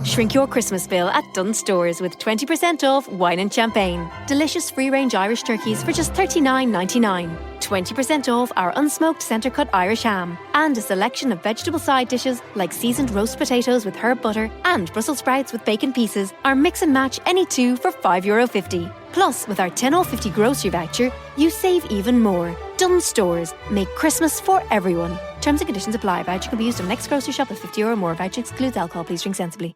Shrink your Christmas bill at Dunnes Stores with 20% off wine and champagne. Delicious free-range Irish turkeys for just $39.99. 20% off our unsmoked centre-cut Irish ham. And a selection of vegetable side dishes like seasoned roast potatoes with herb butter and Brussels sprouts with bacon pieces are mix and match any two for €5.50. Plus, with our 10 off 50 grocery voucher, you save even more. Dunnes Stores. Make Christmas for everyone. Terms and conditions apply. Voucher can be used on next grocery shop of €50 or more. Voucher excludes alcohol. Please drink sensibly.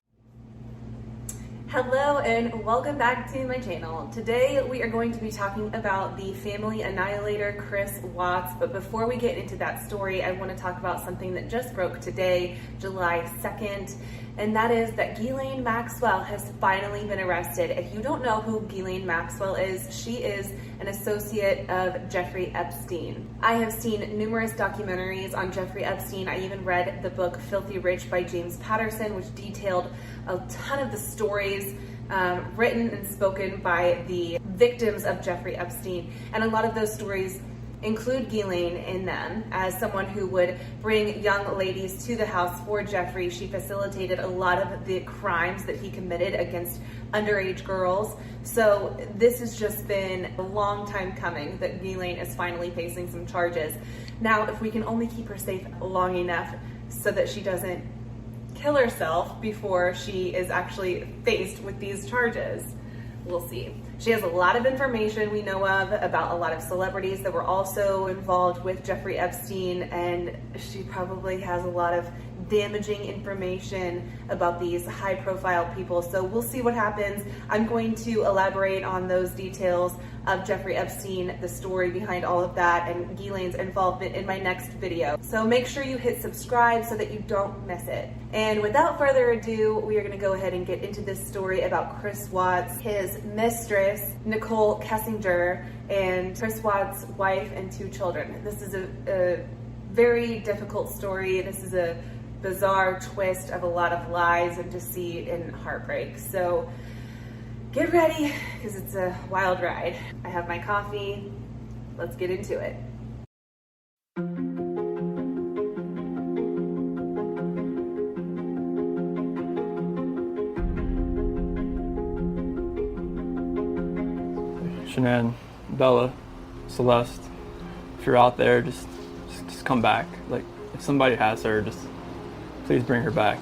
Hello and welcome back to my channel. Today we are going to be talking about the family annihilator, Chris Watts. But before we get into that story, I want to talk about something that just broke today, July 2nd. And that is that Ghislaine Maxwell has finally been arrested. If you don't know who Ghislaine Maxwell is, she is an associate of Jeffrey Epstein. I have seen numerous documentaries on Jeffrey Epstein. I even read the book Filthy Rich by James Patterson, which detailed a ton of the stories written and spoken by the victims of Jeffrey Epstein. And a lot of those stories include Ghislaine in them as someone who would bring young ladies to the house for Jeffrey. She facilitated a lot of the crimes that he committed against underage girls. So this has just been a long time coming that Ghislaine is finally facing some charges. Now, if we can only keep her safe long enough so that she doesn't kill herself before she is actually faced with these charges, we'll see. She has a lot of information we know of about a lot of celebrities that were also involved with Jeffrey Epstein, and she probably has a lot of damaging information about these high-profile people. So we'll see what happens. I'm going to elaborate on those details of Jeffrey Epstein, the story behind all of that, and Ghislaine's involvement in my next video. So make sure you hit subscribe so that you don't miss it. And without further ado, we are going to go ahead and get into this story about Chris Watts, his mistress, Nicole Kessinger, and Chris Watts' wife and 2 children. This is a very difficult story. This is a bizarre twist of a lot of lies and deceit and heartbreak. So get ready, because it's a wild ride. I have my coffee. Let's get into it. Shanann, Bella, Celeste, if you're out there, just come back. Like, if somebody has her, just please bring her back.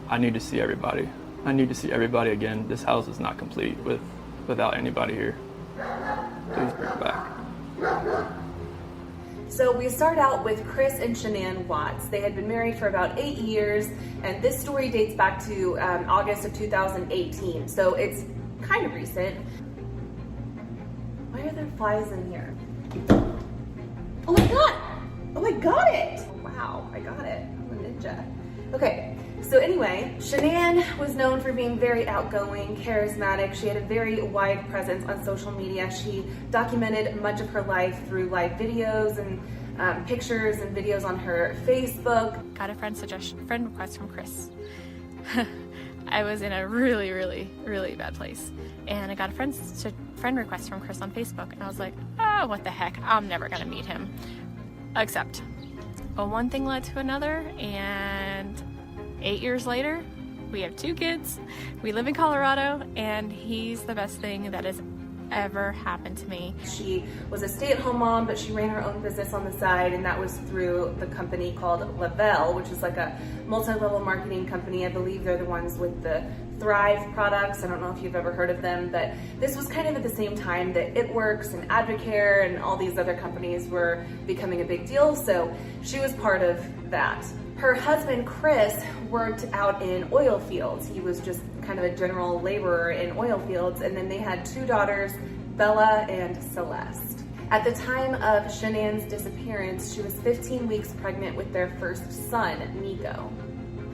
I need to see everybody. I need to see everybody again. This house is not complete without anybody here. Please bring her back. So we start out with Chris and Shanann Watts. They had been married for about 8 years, and this story dates back to August of 2018. So it's kind of recent. Why are there flies in here? Oh my God! Oh, I got it! Wow, I got it. I'm a ninja. Okay, so anyway, Shanann was known for being very outgoing, charismatic. She had a very wide presence on social media. She documented much of her life through live videos and pictures and videos on her Facebook. Got a friend request from Chris. I was in a really, really, really bad place, and I got a friend request from Chris on Facebook, and I was like, oh, what the heck, I'm never gonna meet him. Except, one thing led to another, and 8 years later, we have 2 kids, we live in Colorado, and he's the best thing that has ever happened to me. She was a stay-at-home mom, but she ran her own business on the side, and that was through the company called Lavelle, which is like a multi-level marketing company. I believe they're the ones with the Thrive products. I don't know if you've ever heard of them, but this was kind of at the same time that It Works and Advocare and all these other companies were becoming a big deal, so she was part of that. Her husband, Chris, worked out in oil fields. He was just kind of a general laborer in oil fields, and then they had 2 daughters, Bella and Celeste. At the time of Shanann's disappearance, she was 15 weeks pregnant with their first son, Nico.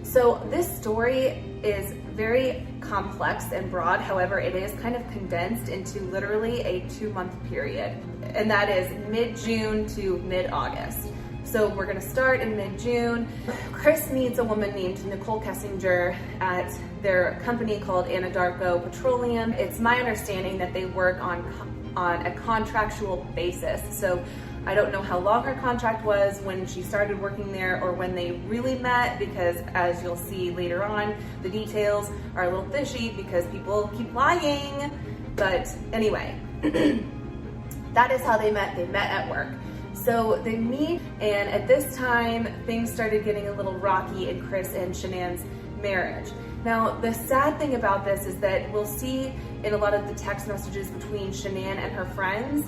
So this story is very complex and broad. However, it is kind of condensed into literally a 2-month period, and that is mid-June to mid-August. So we're gonna start in mid-June. Chris meets a woman named Nicole Kessinger at their company called Anadarko Petroleum. It's my understanding that they work on a contractual basis. So I don't know how long her contract was when she started working there or when they really met, because as you'll see later on, the details are a little fishy because people keep lying. But anyway, that is how they met. They met at work. So they meet, and at this time, things started getting a little rocky in Chris and Shanann's marriage. Now, the sad thing about this is that we'll see in a lot of the text messages between Shanann and her friends,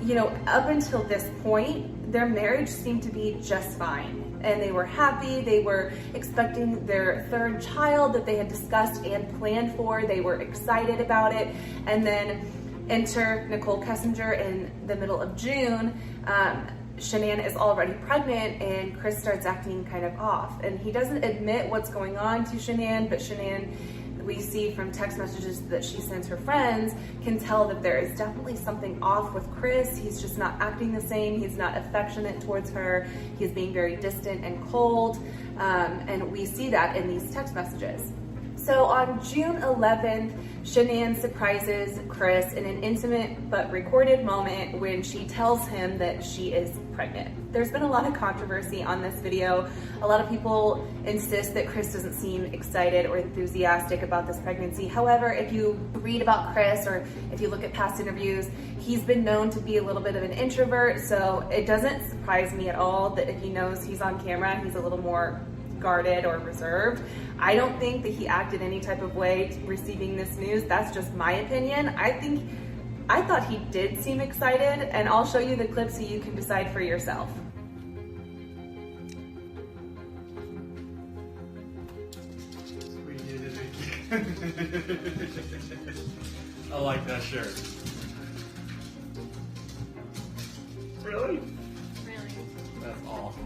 you know, up until this point, their marriage seemed to be just fine. And they were happy. They were expecting their third child that they had discussed and planned for. They were excited about it. And then enter Nicole Kessinger in the middle of June. Shanann is already pregnant and Chris starts acting kind of off. And he doesn't admit what's going on to Shanann, but Shanann, we see from text messages that she sends her friends, can tell that there is definitely something off with Chris. He's just not acting the same. He's not affectionate towards her. He's being very distant and cold. And we see that in these text messages. So on June 11th, Shanann surprises Chris in an intimate but recorded moment when she tells him that she is pregnant. There's been a lot of controversy on this video. A lot of people insist that Chris doesn't seem excited or enthusiastic about this pregnancy. However, if you read about Chris or if you look at past interviews, he's been known to be a little bit of an introvert, so it doesn't surprise me at all that if he knows he's on camera, he's a little more guarded or reserved. I don't think that he acted any type of way receiving this news. That's just my opinion. I thought he did seem excited, and I'll show you the clip so you can decide for yourself. I like that shirt. Really? Really? That's awesome.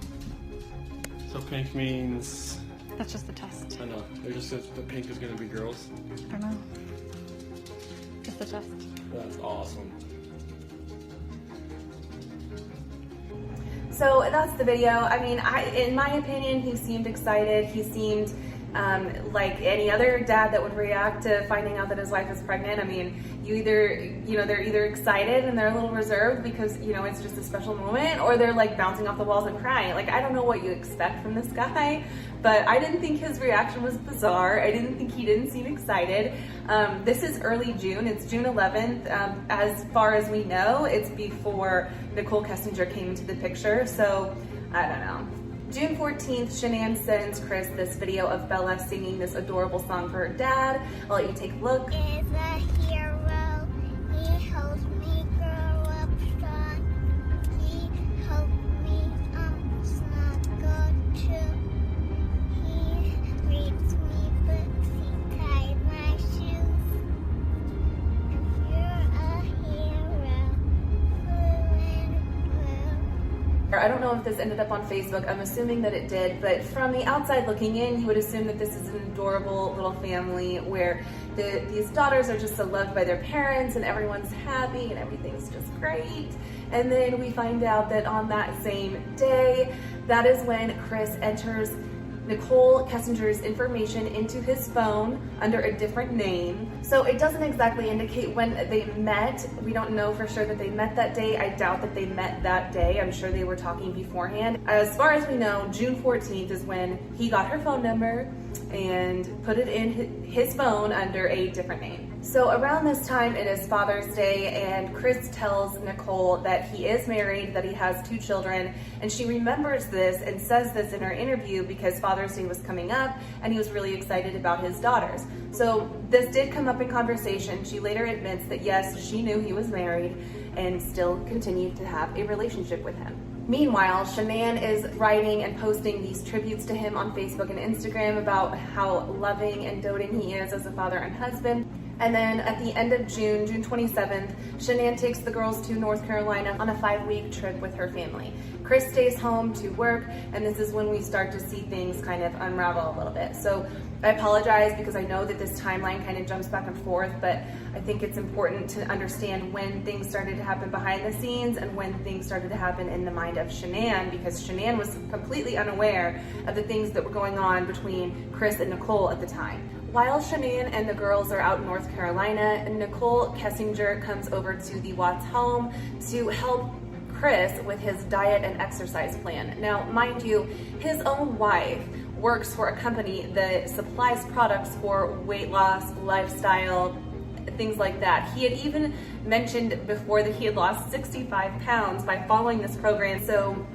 So pink means... That's just the test. I know. It just says the pink is going to be girls. I don't know. Just the test. That's awesome. So that's the video. I mean, in my opinion, he seemed excited. He seemed like any other dad that would react to finding out that his wife is pregnant. I mean, they're either excited and they're a little reserved because, it's just a special moment, or they're like bouncing off the walls and crying. Like, I don't know what you expect from this guy, but I didn't think his reaction was bizarre. I didn't think he didn't seem excited. This is early June. It's June 11th. As far as we know, it's before Nicole Kessinger came into the picture. So I don't know. June 14th, Shanann sends Chris this video of Bella singing this adorable song for her dad. I'll let you take a look. Is a hero. He helps me grow up strong. He helped me not go true. He reads me books. He ties my shoes. You're a hero. Blue and blue. I don't know if this ended up on Facebook. I'm assuming that it did, but from the outside looking in, you would assume that this is an adorable little family where these daughters are just so loved by their parents and everyone's happy and everything's just great. And then we find out that on that same day, that is when Chris enters Nicole Kessinger's information into his phone under a different name. So it doesn't exactly indicate when they met. We don't know for sure that they met that day. I doubt that they met that day. I'm sure they were talking beforehand. As far as we know, June 14th is when he got her phone number and put it in his phone under a different name. So around this time, it is Father's Day, and Chris tells Nicole that he is married, that he has 2 children, and she remembers this and says this in her interview because Father's Day was coming up and he was really excited about his daughters. So this did come up in conversation. She later admits that yes, she knew he was married and still continued to have a relationship with him. Meanwhile, Shanann is writing and posting these tributes to him on Facebook and Instagram about how loving and doting he is as a father and husband. And then at the end of June, June 27th, Shanann takes the girls to North Carolina on a 5-week trip with her family. Chris stays home to work, and this is when we start to see things kind of unravel a little bit. So I apologize because I know that this timeline kind of jumps back and forth, but I think it's important to understand when things started to happen behind the scenes and when things started to happen in the mind of Shanann, because Shanann was completely unaware of the things that were going on between Chris and Nicole at the time. While Shanann and the girls are out in North Carolina, Nicole Kessinger comes over to the Watts home to help Chris with his diet and exercise plan. Now, mind you, his own wife works for a company that supplies products for weight loss, lifestyle, things like that. He had even mentioned before that he had lost 65 pounds by following this program. So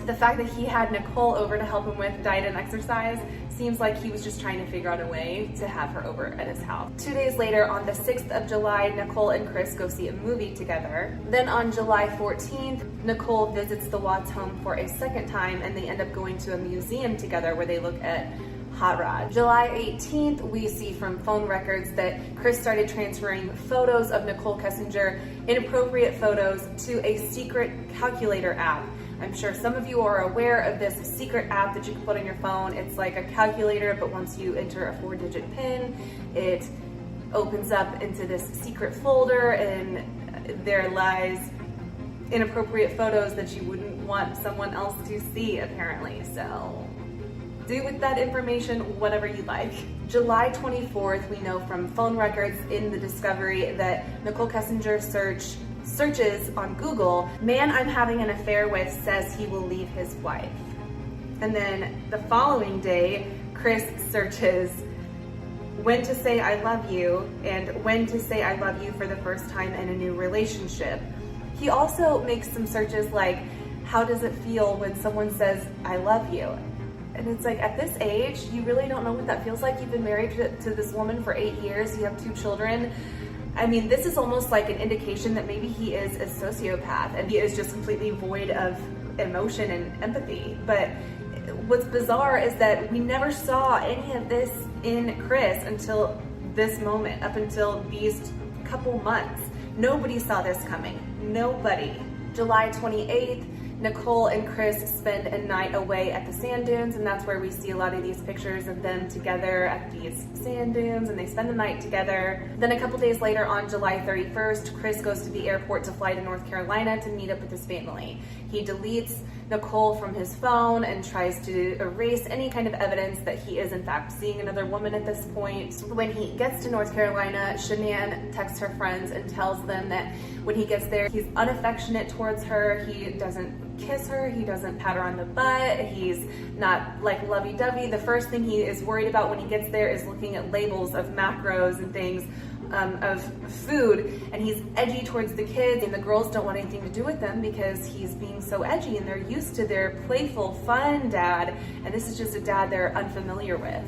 the fact that he had Nicole over to help him with diet and exercise seems like he was just trying to figure out a way to have her over at his house. 2 days later, on the 6th of July, Nicole and Chris go see a movie together. Then on July 14th, Nicole visits the Watts home for a second time, and they end up going to a museum together where they look at hot rod. July 18th, we see from phone records that Chris started transferring photos of Nicole Kessinger, inappropriate photos, to a secret calculator app. I'm sure some of you are aware of this secret app that you can put on your phone. It's like a calculator, but once you enter a 4-digit PIN, it opens up into this secret folder, and there lies inappropriate photos that you wouldn't want someone else to see, apparently. So do with that information whatever you like. July 24th, we know from phone records in the discovery that Nicole Kessinger searches on Google, "Man I'm having an affair with says he will leave his wife." And then the following day, Chris searches "when to say I love you" and "when to say I love you for the first time in a new relationship." He also makes some searches like, "How does it feel when someone says I love you?" And it's like, at this age, you really don't know what that feels like. You've been married to this woman for 8 years, you have 2 children. I mean, this is almost like an indication that maybe he is a sociopath and he is just completely void of emotion and empathy. But what's bizarre is that we never saw any of this in Chris until this moment, up until these couple months. Nobody saw this coming. Nobody. July 28th, Nicole and Chris spend a night away at the sand dunes, and that's where we see a lot of these pictures of them together at these sand dunes, and they spend the night together. Then a couple days later, on July 31st, Chris goes to the airport to fly to North Carolina to meet up with his family. He deletes Nicole from his phone and tries to erase any kind of evidence that he is in fact seeing another woman at this point. When he gets to North Carolina, Shanann texts her friends and tells them that when he gets there, he's unaffectionate towards her. He doesn't kiss her, he doesn't pat her on the butt, he's not like lovey-dovey. The first thing he is worried about when he gets there is looking at labels of macros and things of food, and he's edgy towards the kids, and the girls don't want anything to do with them because he's being so edgy, and they're used to their playful, fun dad, and this is just a dad they're unfamiliar with.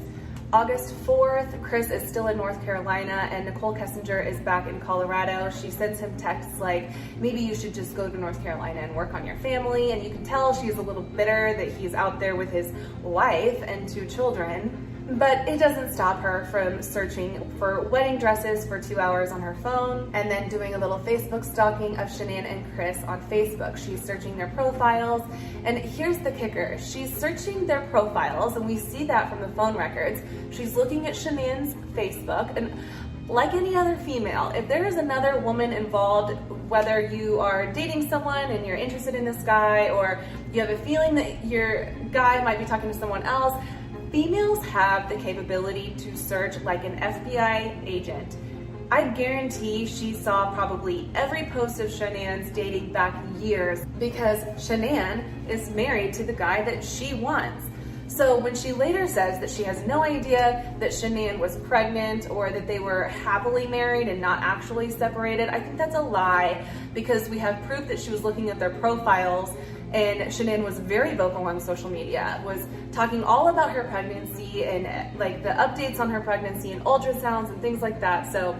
August 4th, Chris is still in North Carolina and Nicole Kessinger is back in Colorado. She sends him texts like, "Maybe you should just go to North Carolina and work on your family." And you can tell she's a little bitter that he's out there with his wife and 2 children. But it doesn't stop her from searching for wedding dresses for 2 hours on her phone and then doing a little Facebook stalking of Shanann and Chris on Facebook. She's searching their profiles, and here's the kicker. She's searching their profiles, and we see that from the phone records. She's looking at Shanann's Facebook, and like any other female, if there is another woman involved, whether you are dating someone and you're interested in this guy, or you have a feeling that your guy might be talking to someone else, females have the capability to search like an FBI agent. I guarantee she saw probably every post of Shanann's dating back years, because Shanann is married to the guy that she wants. So when she later says that she has no idea that Shanann was pregnant or that they were happily married and not actually separated, I think that's a lie, because we have proof that she was looking at their profiles, and Shanann was very vocal on social media, was talking all about her pregnancy and like the updates on her pregnancy and ultrasounds and things like that. So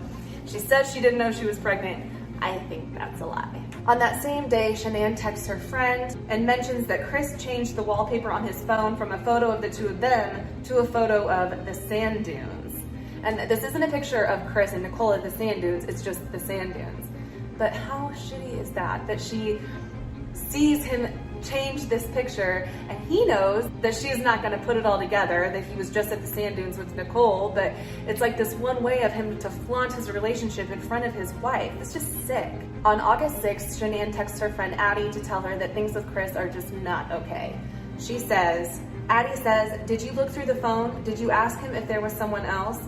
she said she didn't know she was pregnant. I think that's a lie. On that same day, Shanann texts her friend and mentions that Chris changed the wallpaper on his phone from a photo of the 2 of them to a photo of the sand dunes. And this isn't a picture of Chris and Nicole at the sand dunes, it's just the sand dunes. But how shitty is that she sees him change this picture, and he knows that she's not going to put it all together, that he was just at the sand dunes with Nicole, but it's like this one way of him to flaunt his relationship in front of his wife. It's just sick. On August 6th, Shanann texts her friend Addie to tell her that things with Chris are just not okay. Addie says, "Did you look through the phone? Did you ask him if there was someone else?"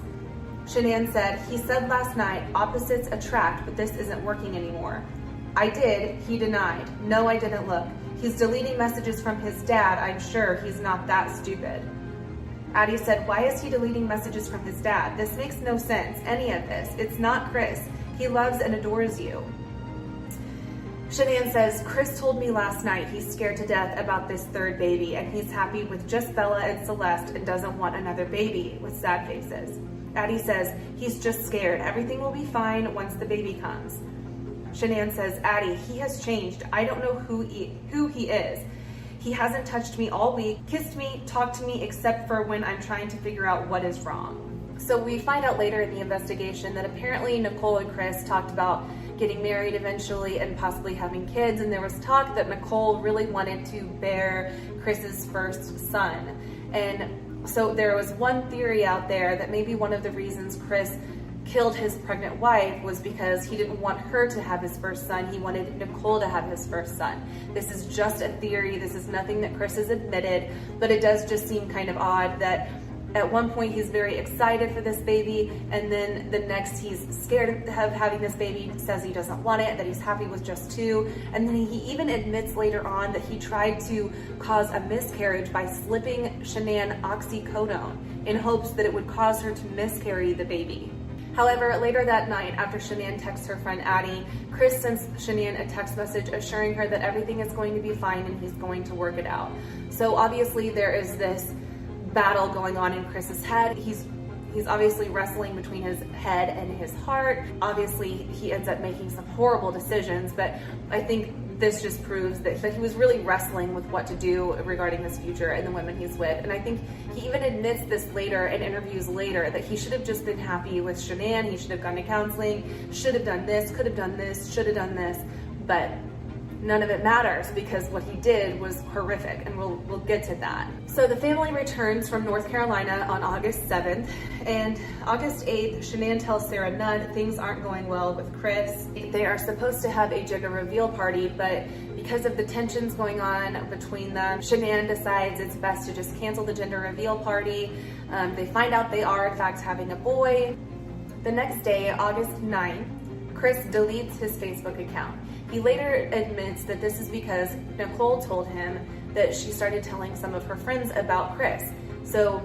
Shanann said, "He said last night, opposites attract, but this isn't working anymore." I did, he denied. No, I didn't look. He's deleting messages from his dad. I'm sure he's not that stupid. Addie said, why is he deleting messages from his dad? This makes no sense, any of this. It's not Chris. He loves and adores you. Shanann says, Chris told me last night he's scared to death about this third baby and he's happy with just Bella and Celeste and doesn't want another baby, with sad faces. Addie says, he's just scared. Everything will be fine once the baby comes. Shanann says, Addie, he has changed. I don't know who he is. He hasn't touched me all week, kissed me, talked to me, except for when I'm trying to figure out what is wrong. So we find out later in the investigation that apparently Nicole and Chris talked about getting married eventually and possibly having kids, and there was talk that Nicole really wanted to bear Chris's first son. And so there was one theory out there that maybe one of the reasons Chris killed his pregnant wife was because he didn't want her to have his first son. He wanted Nicole to have his first son. This is just a theory. This is nothing that Chris has admitted, but it does just seem kind of odd that at one point he's very excited for this baby, and then the next he's scared of having this baby, says he doesn't want it, that he's happy with just 2, and then he even admits later on that he tried to cause a miscarriage by slipping Shanann oxycodone in hopes that it would cause her to miscarry the baby. However, later that night, after Shanann texts her friend Addie, Chris sends Shanann a text message assuring her that everything is going to be fine and he's going to work it out. So obviously there is this battle going on in Chris's head. He's obviously wrestling between his head and his heart. Obviously, he ends up making some horrible decisions, but I think this just proves that he was really wrestling with what to do regarding his future and the women he's with. And I think he even admits this later in interviews later, that he should have just been happy with Shanann. He should have gone to counseling, should have done this, could have done this, should have done this, but none of it matters because what he did was horrific, and we'll get to that. So the family returns from North Carolina on August 7th, and August 8th, Shanann tells Sarah Nudd things aren't going well with Chris. They are supposed to have a gender reveal party, but because of the tensions going on between them, Shanann decides it's best to just cancel the gender reveal party. They find out they are in fact having a boy. The next day, August 9th, Chris deletes his Facebook account. He later admits that this is because Nicole told him that she started telling some of her friends about Chris. So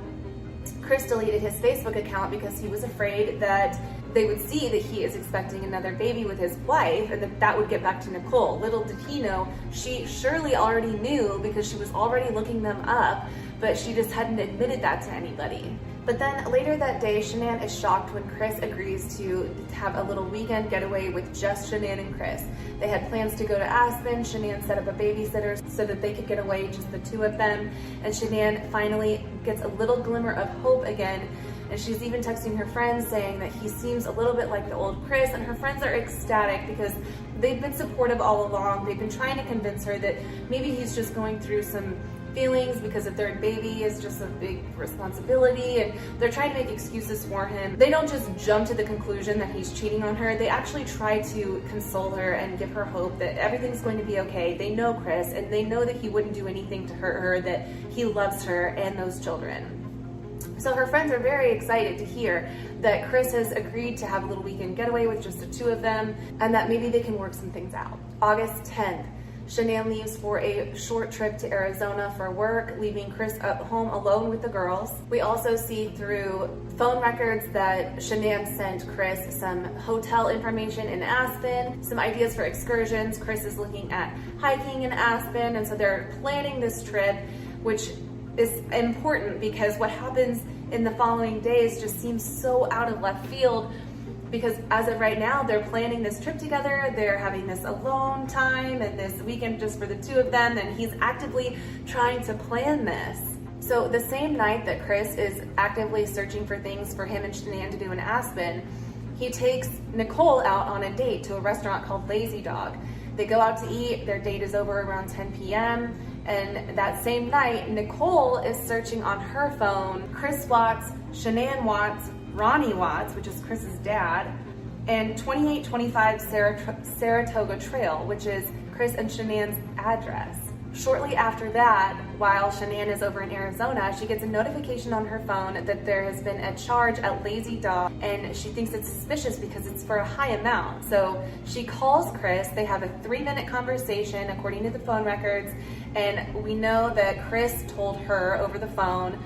Chris deleted his Facebook account because he was afraid that they would see that he is expecting another baby with his wife and that would get back to Nicole. Little did he know, she surely already knew because she was already looking them up, but she just hadn't admitted that to anybody. But then later that day, Shanann is shocked when Chris agrees to have a little weekend getaway with just Shanann and Chris. They had plans to go to Aspen. Shanann set up a babysitter so that they could get away, just the 2 of them. And Shanann finally gets a little glimmer of hope again. And she's even texting her friends saying that he seems a little bit like the old Chris, and her friends are ecstatic because they've been supportive all along. They've been trying to convince her that maybe he's just going through some feelings because a third baby is just a big responsibility, and they're trying to make excuses for him. They don't just jump to the conclusion that he's cheating on her. They actually try to console her and give her hope that everything's going to be okay. They know Chris, and they know that he wouldn't do anything to hurt her, that he loves her and those children. So her friends are very excited to hear that Chris has agreed to have a little weekend getaway with just the 2 of them, and that maybe they can work some things out. August 10th, Shanann leaves for a short trip to Arizona for work, leaving Chris at home alone with the girls. We also see through phone records that Shanann sent Chris some hotel information in Aspen, some ideas for excursions. Chris is looking at hiking in Aspen, and so they're planning this trip, which is important because what happens in the following days just seems so out of left field, because as of right now, they're planning this trip together, they're having this alone time and this weekend just for the 2 of them, and he's actively trying to plan this. So the same night that Chris is actively searching for things for him and Shanann to do in Aspen, he takes Nicole out on a date to a restaurant called Lazy Dog. They go out to eat, their date is over around 10 p.m., and that same night, Nicole is searching on her phone Chris Watts, Shanann Watts, Ronnie Watts, which is Chris's dad, and 2825 Saratoga Trail, which is Chris and Shanann's address. Shortly after that, while Shanann is over in Arizona, she gets a notification on her phone that there has been a charge at Lazy Dog, and she thinks it's suspicious because it's for a high amount. So she calls Chris. They have a 3-minute conversation according to the phone records, and we know that Chris told her over the phone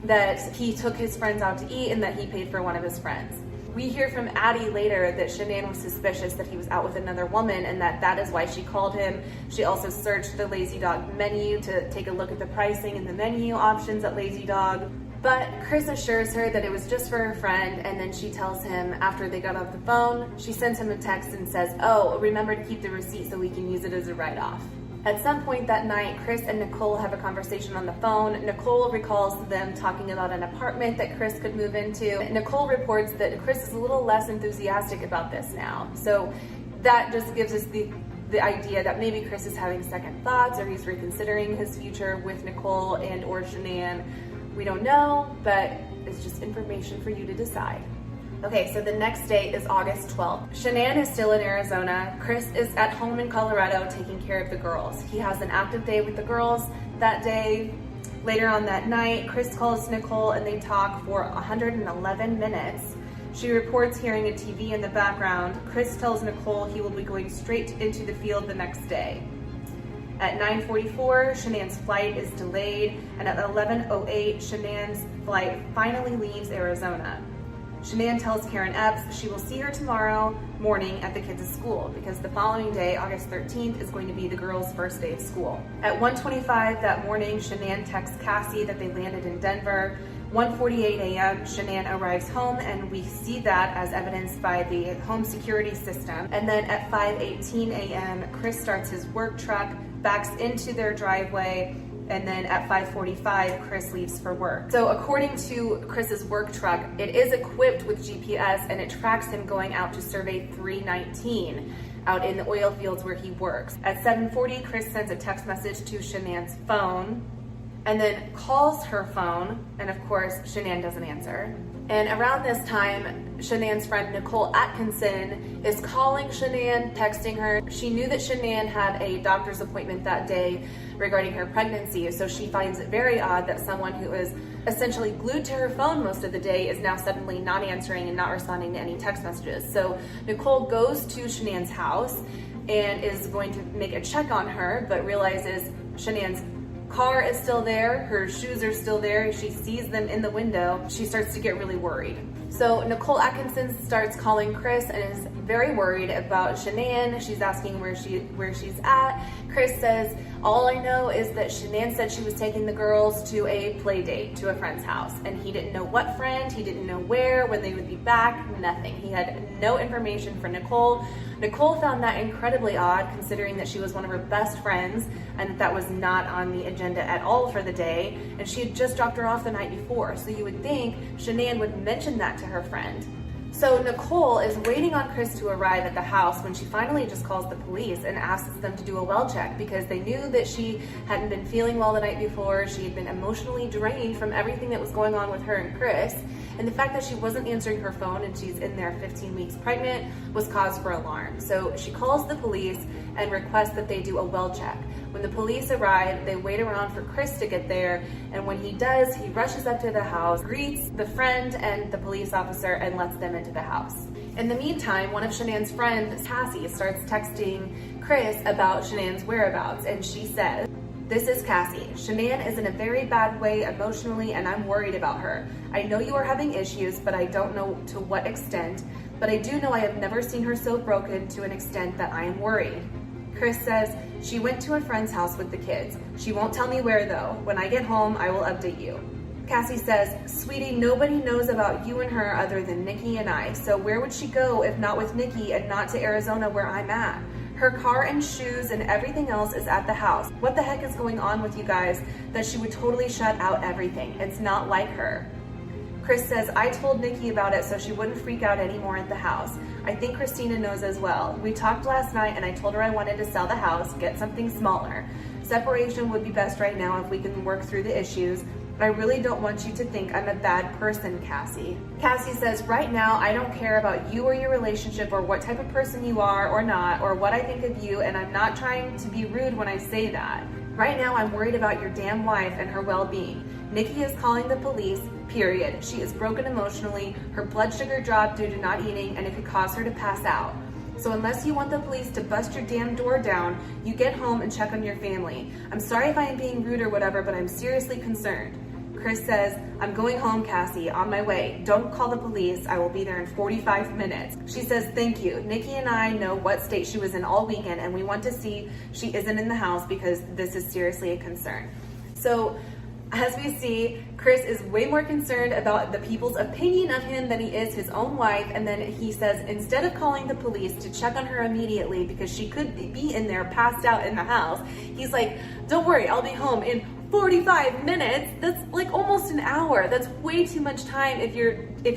that he took his friends out to eat and that he paid for one of his friends. We hear from Addie later that Shanann was suspicious that he was out with another woman and that is why she called him. She also searched the Lazy Dog menu to take a look at the pricing and the menu options at Lazy Dog. But Chris assures her that it was just for her friend, and then she tells him after they got off the phone, she sends him a text and says, "Oh, remember to keep the receipt so we can use it as a write-off." At some point that night, Chris and Nicole have a conversation on the phone. Nicole recalls them talking about an apartment that Chris could move into. Nicole reports that Chris is a little less enthusiastic about this now. So that just gives us the idea that maybe Chris is having second thoughts, or he's reconsidering his future with Nicole and or Shanann. We don't know, but it's just information for you to decide. Okay, so the next day is August 12th. Shanann is still in Arizona. Chris is at home in Colorado taking care of the girls. He has an active day with the girls that day. Later on that night, Chris calls Nicole and they talk for 111 minutes. She reports hearing a TV in the background. Chris tells Nicole he will be going straight into the field the next day. At 9:44, Shanann's flight is delayed, and at 11:08, Shanann's flight finally leaves Arizona. Shanann tells Karen Epps she will see her tomorrow morning at the kids' school because the following day, August 13th, is going to be the girls' first day of school. At 1:25 that morning, Shanann texts Cassie that they landed in Denver. 1:48 a.m., Shanann arrives home, and we see that as evidenced by the home security system. And then at 5:18 a.m., Chris starts his work truck, backs into their driveway, and then at 5:45, Chris leaves for work. So according to Chris's work truck, it is equipped with GPS and it tracks him going out to survey 319 out in the oil fields where he works. At 7:40, Chris sends a text message to Shanann's phone and then calls her phone, and of course, Shanann doesn't answer. And around this time, Shanann's friend Nicole Atkinson is calling Shanann, texting her. She knew that Shanann had a doctor's appointment that day regarding her pregnancy, so she finds it very odd that someone who is essentially glued to her phone most of the day is now suddenly not answering and not responding to any text messages. So Nicole goes to Shanann's house and is going to make a check on her, but realizes Shanann's car is still there, her shoes are still there, she sees them in the window. She starts to get really worried. So Nicole Atkinson starts calling Chris and is very worried about Shanann. She's asking where she's at. Chris says, "All I know is that Shanann said she was taking the girls to a play date to a friend's house, and he didn't know what friend, he didn't know where, when they would be back, nothing." He had no information for Nicole. Nicole found that incredibly odd, considering that she was one of her best friends and that was not on the agenda at all for the day, and she had just dropped her off the night before. So you would think Shanann would mention that to her friend. So Nicole is waiting on Chris to arrive at the house when she finally just calls the police and asks them to do a well check because they knew that she hadn't been feeling well the night before. She had been emotionally drained from everything that was going on with her and Chris. And the fact that she wasn't answering her phone and she's in there 15 weeks pregnant was cause for alarm. So she calls the police and requests that they do a well check. When the police arrive, they wait around for Chris to get there, and when he does, he rushes up to the house, greets the friend and the police officer, and lets them into the house. In the meantime, one of Shanann's friends, Cassie, starts texting Chris about Shanann's whereabouts, and she says, "This is Cassie. Shanann is in a very bad way emotionally, and I'm worried about her. I know you are having issues, but I don't know to what extent, but I do know I have never seen her so broken to an extent that I am worried." Chris says, "She went to a friend's house with the kids. She won't tell me where though. When I get home, I will update you." Cassie says, "Sweetie, nobody knows about you and her other than Nikki and I, so where would she go if not with Nikki and not to Arizona where I'm at? Her car and shoes and everything else is at the house. What the heck is going on with you guys that she would totally shut out everything? It's not like her." Chris says, "I told Nikki about it so she wouldn't freak out anymore at the house. I think Christina knows as well. We talked last night and I told her I wanted to sell the house, get something smaller. Separation would be best right now if we can work through the issues. But I really don't want you to think I'm a bad person, Cassie." Cassie says, "Right now, I don't care about you or your relationship or what type of person you are or not or what I think of you, and I'm not trying to be rude when I say that. Right now, I'm worried about your damn wife and her well-being. Nikki is calling the police, period. She is broken emotionally, her blood sugar dropped due to not eating, and it could cause her to pass out. So unless you want the police to bust your damn door down, you get home and check on your family. I'm sorry if I am being rude or whatever, but I'm seriously concerned. Chris says, I'm going home, Cassie, on my way. Don't call the police. I will be there in 45 minutes. She says, thank you. Nikki and I know what state she was in all weekend, and we want to see she isn't in the house because this is seriously a concern. So as we see, Chris is way more concerned about the people's opinion of him than he is his own wife. And then he says, instead of calling the police to check on her immediately because she could be in there passed out in the house, he's like, don't worry, I'll be home in 45 minutes. That's like almost an hour. That's way too much time if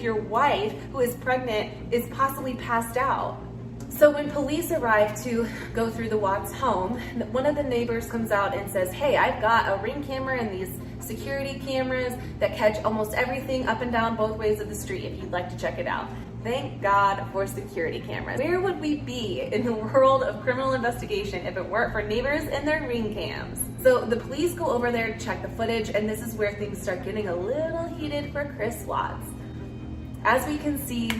your wife, who is pregnant, is possibly passed out. So when police arrive to go through the Watts home, one of the neighbors comes out and says, hey, I've got a Ring camera and these security cameras that catch almost everything up and down both ways of the street if you'd like to check it out. Thank God for security cameras. Where would we be in the world of criminal investigation if it weren't for neighbors and their Ring cams? So the police go over there to check the footage, and this is where things start getting a little heated for Chris Watts. As we can see,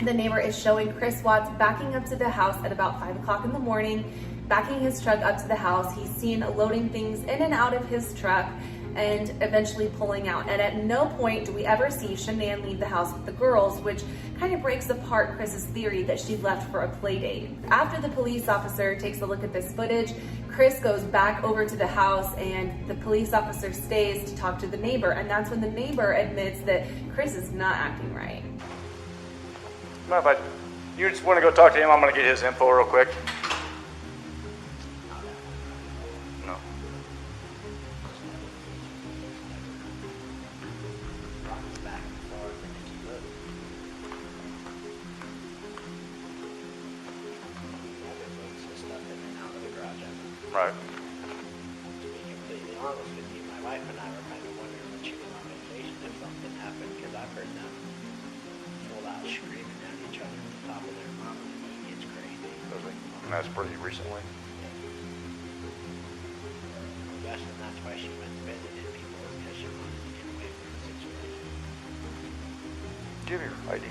the neighbor is showing Chris Watts backing up to the house at about 5 o'clock in the morning, backing his truck up to the house. He's seen loading things in and out of his truck and eventually pulling out. And at no point do we ever see Shanann leave the house with the girls, which kind of breaks apart Chris's theory that she left for a play date. After the police officer takes a look at this footage, Chris goes back over to the house and the police officer stays to talk to the neighbor. And that's when the neighbor admits that Chris is not acting right. Mind if you just want to go talk to him? I'm going to get his info real quick. No. Right. To be completely honest with you, my wife and I were kind of wondering when she was on vacation if something happened, because I've heard them full out screaming at each other at the top of their lungs. It's crazy. And that's pretty recently. I'm guessing that's why she went visiting people, because she wanted to get away from the situation. Give your ID.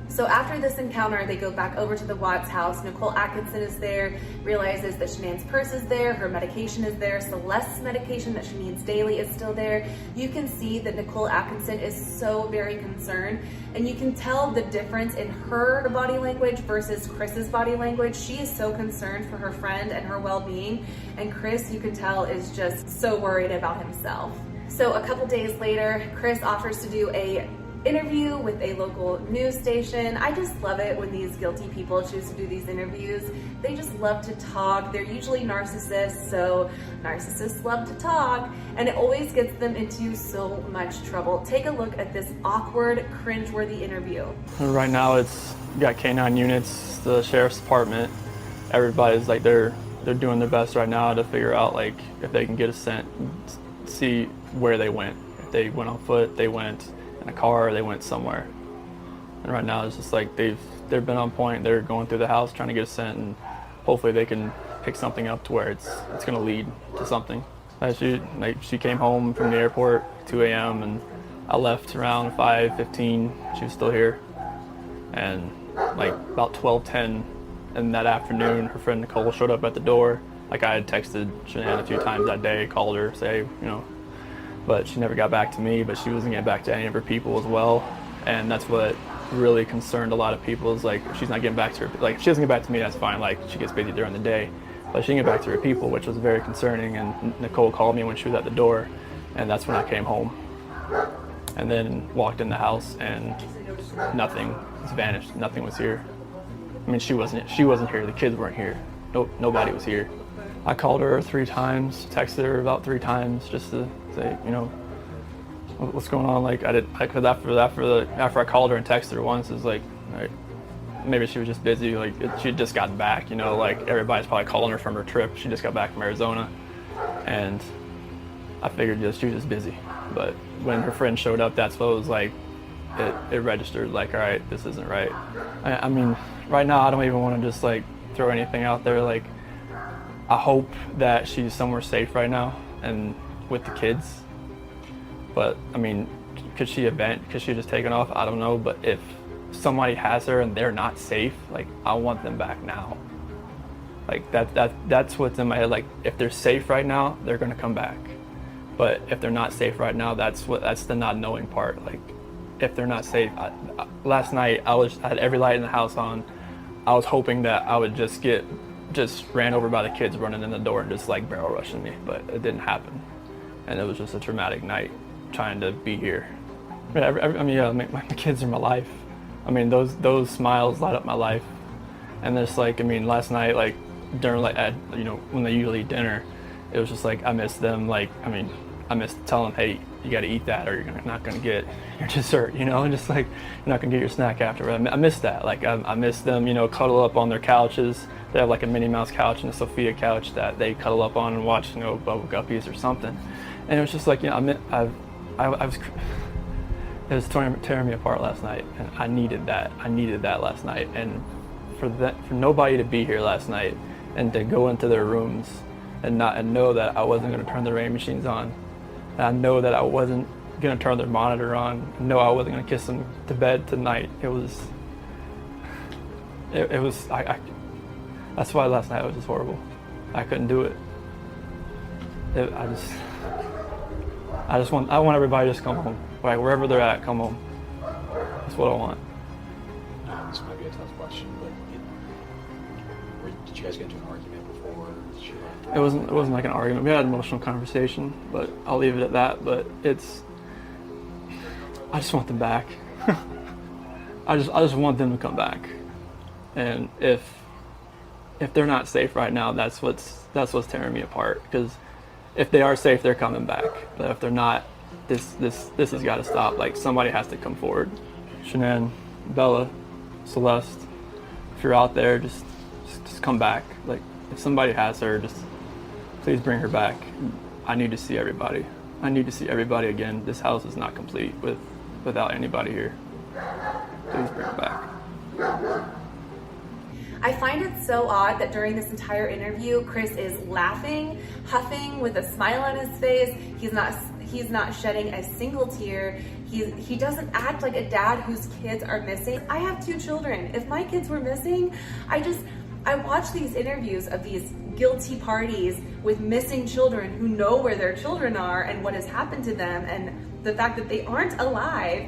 So after this encounter, they go back over to the Watts house. Nicole Atkinson is there, realizes that Shanann's purse is there, her medication is there, Celeste's medication that she needs daily is still there. You can see that Nicole Atkinson is so very concerned, and you can tell the difference in her body language versus Chris's body language. She is so concerned for her friend and her well-being, and Chris, you can tell, is just so worried about himself. So a couple days later, Chris offers to do a interview with a local news station. I just love it when these guilty people choose to do these interviews. They just love to talk. They're usually narcissists, so narcissists love to talk, and it always gets them into so much trouble. Take a look at this awkward, cringeworthy interview. Right now it's got K9 units, the sheriff's department. Everybody's like they're doing their best right now to figure out like if they can get a scent, see where they went. If they went on foot, they went in a car, or they went somewhere. And right now it's just like they've been on point. They're going through the house trying to get a scent, and hopefully they can pick something up to where it's going to lead to something. She came home from the airport 2 a.m. and I left around 5:15. She was still here, and like about 12:10 in that afternoon, her friend Nicole showed up at the door. Like I had texted Shanann a few times that day, called her, say, but she never got back to me, but she wasn't getting back to any of her people as well. And that's what really concerned a lot of people, is like, if she's not getting back to her, like if she doesn't get back to me, that's fine, like she gets busy during the day, but she didn't get back to her people, which was very concerning. And Nicole called me when she was at the door, and that's when I came home. And then walked in the house and nothing was vanished, nothing was here. I mean, she wasn't here, the kids weren't here, nobody was here. I called her 3 times, texted her about 3 times just to say, what's going on? Like because after I called her and texted her once, it's like, maybe she was just busy. Like she had just gotten back, like everybody's probably calling her from her trip. She just got back from Arizona, and I figured she was just busy. But when her friend showed up, that's what it was like. It registered like, all right, this isn't right. I mean, right now I don't even want to just like throw anything out there. Like I hope that she's somewhere safe right now and with the kids. But I mean, could she just taken off? I don't know. But if somebody has her and they're not safe, like, I want them back now. Like that's what's in my head. Like, if they're safe right now, they're gonna come back. But if they're not safe right now, that's the not knowing part. Like, if they're not safe, last night I had every light in the house on. I was hoping that I would just ran over by the kids running in the door and just like barrel rushing me, but it didn't happen. And it was just a traumatic night trying to be here. My kids are my life. I mean, those smiles light up my life. And it's like, I mean, last night, like during when they usually eat dinner, it was just like I missed them. Like, I mean, I missed telling them, hey, you got to eat that or you're not going to get your dessert, and just like you're not going to get your snack after. I missed that. Like, I missed them, cuddle up on their couches. They have like a Minnie Mouse couch and a Sophia couch that they cuddle up on and watch, Bubble Guppies or something. And it was just like, it was tearing me apart last night, and I needed that. I needed that last night, and for nobody to be here last night and to go into their rooms and know that I wasn't going to turn the rain machines on, and I know that I wasn't going to turn their monitor on, and know I wasn't going to kiss them to bed tonight. That's why last night was just horrible. I couldn't do it. I want everybody to just come home. Like, wherever they're at, come home. That's what I want. This might be a tough question, but did you guys get into an argument before she left? It wasn't like an argument. We had an emotional conversation, but I'll leave it at that. But I just want them back. I just want them to come back. And if they're not safe right now, that's what's tearing me apart. Because if they are safe, they're coming back. But if they're not, this has got to stop. Like, somebody has to come forward. Shanann, Bella, Celeste, if you're out there, just come back. Like, if somebody has her, just please bring her back. I need to see everybody. I need to see everybody again. This house is not complete without anybody here. Please bring her back. I find it so odd that during this entire interview, Chris is laughing, huffing with a smile on his face. He's not shedding a single tear. He doesn't act like a dad whose kids are missing. I have 2 children. If my kids were missing, I watch these interviews of these guilty parties with missing children who know where their children are and what has happened to them and the fact that they aren't alive.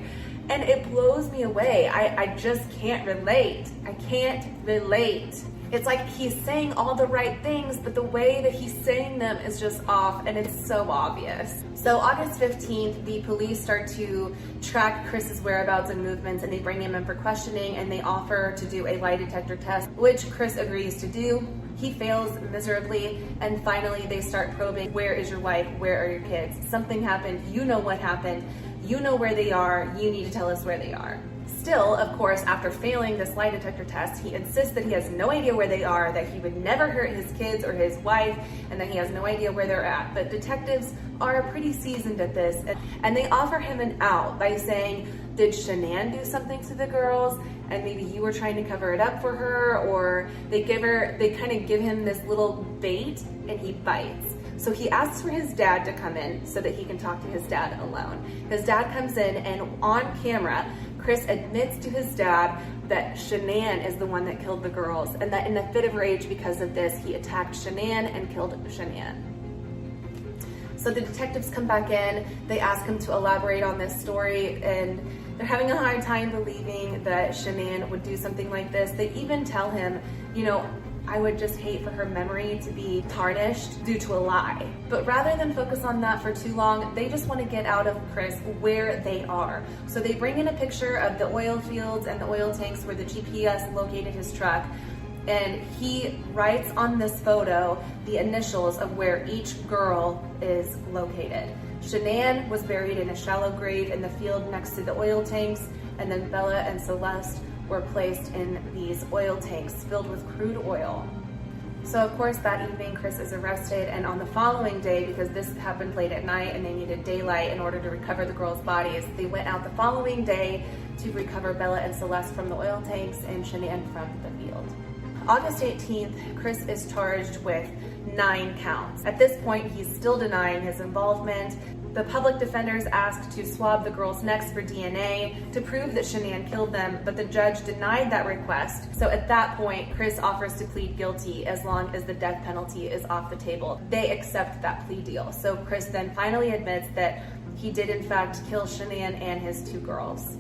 And it blows me away. I just can't relate. I can't relate. It's like he's saying all the right things, but the way that he's saying them is just off, and it's so obvious. So August 15th, the police start to track Chris's whereabouts and movements, and they bring him in for questioning, and they offer to do a lie detector test, which Chris agrees to do. He fails miserably, and finally they start probing. Where is your wife? Where are your kids? Something happened. You know what happened. You know where they are. You need to tell us where they are. Still, of course, after failing this lie detector test, he insists that he has no idea where they are, that he would never hurt his kids or his wife, and that he has no idea where they're at. But detectives are pretty seasoned at this, and they offer him an out by saying, did Shanann do something to the girls? And maybe you were trying to cover it up for her, or they kind of give him this little bait, and he bites. So he asks for his dad to come in so that he can talk to his dad alone. His dad comes in, and on camera, Chris admits to his dad that Shanann is the one that killed the girls, and that in a fit of rage because of this, he attacked Shanann and killed Shanann. So the detectives come back in, they ask him to elaborate on this story, and they're having a hard time believing that Shanann would do something like this. They even tell him, I would just hate for her memory to be tarnished due to a lie. But rather than focus on that for too long, they just want to get out of Chris where they are. So they bring in a picture of the oil fields and the oil tanks where the GPS located his truck. And he writes on this photo the initials of where each girl is located. Shanann was buried in a shallow grave in the field next to the oil tanks, and then Bella and Celeste were placed in these oil tanks filled with crude oil. So of course that evening Chris is arrested, and on the following day, because this happened late at night and they needed daylight in order to recover the girls' bodies, they went out the following day to recover Bella and Celeste from the oil tanks and Shanann from the field. August 18th, Chris is charged with 9 counts. At this point, he's still denying his involvement. The public defenders asked to swab the girls' necks for DNA to prove that Shanann killed them, but the judge denied that request. So at that point, Chris offers to plead guilty as long as the death penalty is off the table. They accept that plea deal. So Chris then finally admits that he did in fact kill Shanann and his 2 girls.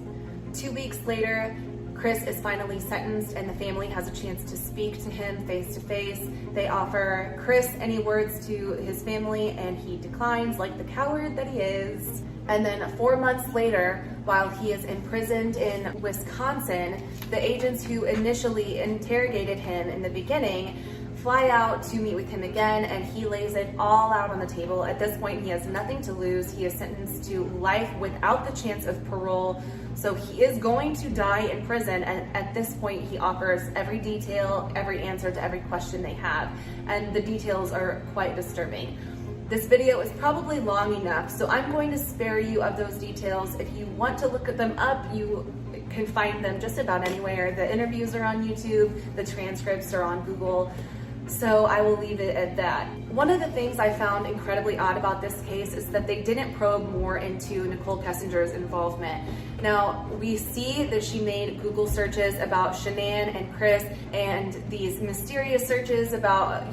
2 weeks later, Chris is finally sentenced and the family has a chance to speak to him face to face. They offer Chris any words to his family and he declines like the coward that he is. And then 4 months later, while he is imprisoned in Wisconsin, the agents who initially interrogated him in the beginning fly out to meet with him again, and he lays it all out on the table. At this point, he has nothing to lose. He is sentenced to life without the chance of parole. So he is going to die in prison, and at this point he offers every detail, every answer to every question they have, and the details are quite disturbing. This video is probably long enough, so I'm going to spare you of those details. If you want to look them up, you can find them just about anywhere. The interviews are on YouTube, the transcripts are on Google. So I will leave it at that. One of the things I found incredibly odd about this case is that they didn't probe more into Nicole Kessinger's involvement. Now, we see that she made Google searches about Shanann and Chris and these mysterious searches about,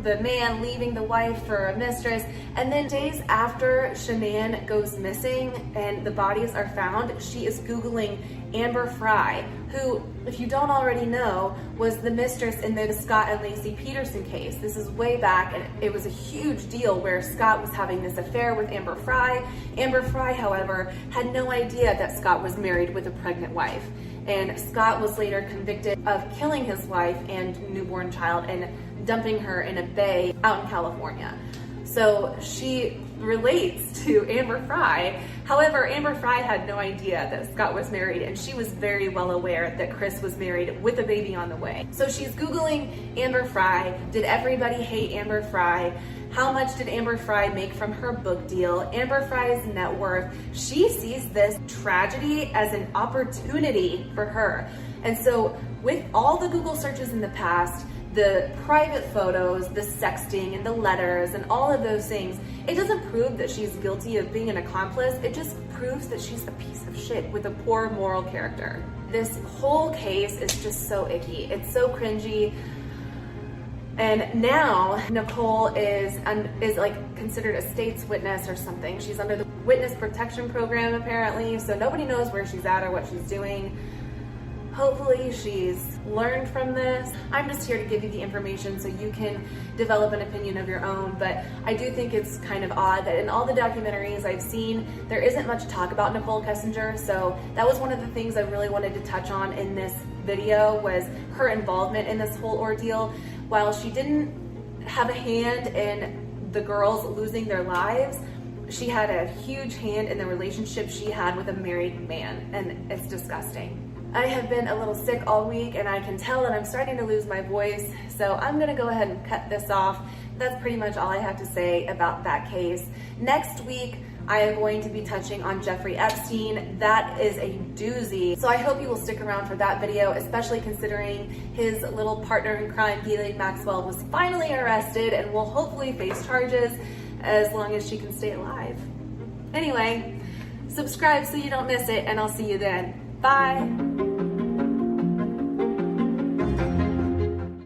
the man leaving the wife for a mistress. And then days after Shanann goes missing and the bodies are found, she is Googling Amber Fry, who, if you don't already know, was the mistress in the Scott and Lacey Peterson case. This is way back, and it was a huge deal where Scott was having this affair with Amber Fry. Amber Fry, however, had no idea that Scott was married with a pregnant wife. And Scott was later convicted of killing his wife and newborn child and dumping her in a bay out in California. So she relates to Amber Fry. However, Amber Fry had no idea that Scott was married, and she was very well aware that Chris was married with a baby on the way. So she's Googling Amber Fry. Did everybody hate Amber Fry? How much did Amber Fry make from her book deal? Amber Fry's net worth. She sees this tragedy as an opportunity for her. And so with all the Google searches in the past, the private photos, the sexting and the letters and all of those things, it doesn't prove that she's guilty of being an accomplice. It just proves that she's a piece of shit with a poor moral character. This whole case is just so icky. It's so cringy. And now Nicole is like considered a state's witness or something. She's under the witness protection program apparently, so nobody knows where she's at or what she's doing. Hopefully she's learned from this. I'm just here to give you the information so you can develop an opinion of your own, but I do think it's kind of odd that in all the documentaries I've seen, there isn't much talk about Nicole Kessinger, so that was one of the things I really wanted to touch on in this video, was her involvement in this whole ordeal. While she didn't have a hand in the girls losing their lives, she had a huge hand in the relationship she had with a married man, and it's disgusting. I have been a little sick all week and I can tell that I'm starting to lose my voice, so I'm gonna go ahead and cut this off. That's pretty much all I have to say about that case. Next week, I am going to be touching on Jeffrey Epstein. That is a doozy. So I hope you will stick around for that video, especially considering his little partner in crime, Ghislaine Maxwell, was finally arrested and will hopefully face charges as long as she can stay alive. Anyway, subscribe so you don't miss it, and I'll see you then. Bye.